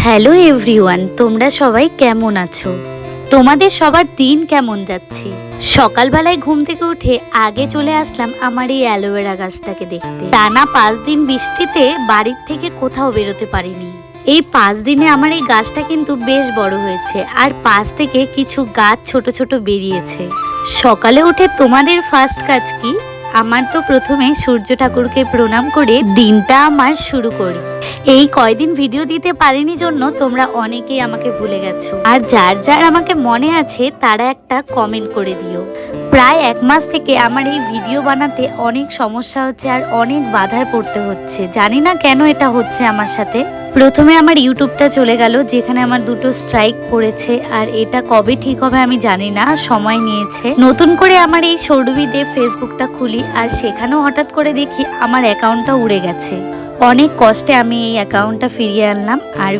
Hello everyone, তোমরা সবাই কেমন আছো? তোমাদের সবার দিন কেমন যাচ্ছে? সকালবেলায় ঘুম থেকে উঠে আগে চলে আসলাম আমার এই অ্যালোভেরা গাছটাকে দেখতে। টানা 5 দিন বৃষ্টিতে বাড়ির থেকে কোথাও বেরোতে পারিনি। এই 5 দিনে আমার এই গাছটা কিন্তু বেশ বড় হয়েছে, আর পাশ থেকে কিছু গাছ ছোট ছোট বেরিয়েছে। সকালে উঠে তোমাদের ফার্স্ট কাজ কি? আমার তো প্রথমে সূর্য ঠাকুরকে প্রণাম করে দিনটা আমার শুরু করি। এই কয়দিন ভিডিও দিতে পারিনি জন্য তোমরা অনেকেই আমাকে ভুলে গেছো, আর যার যার আমাকে মনে আছে তারা একটা কমেন্ট করে দিও। প্রায় 1 মাস থেকে আমার এই ভিডিও বানাতে অনেক সমস্যা হচ্ছে আর অনেক বাধায় পড়তে হচ্ছে। জানি না কেন এটা হচ্ছে আমার সাথে। প্রথমে আমার ইউটিউবটা চলে গেল, যেখানে আমার 2টো স্ট্রাইক পড়েছে, আর এটা কবে ঠিক হবে আমি জানি না, সময় নিয়েছে। নতুন করে আমার এই সৌরভীতে ফেসবুকটা খুলি, আর সেখানেও হঠাৎ করে দেখি আমার অ্যাকাউন্টটা উড়ে গেছে। অনেক কষ্টে আমি এই অ্যাকাউন্টটা ফিরিয়ে আনলাম, আর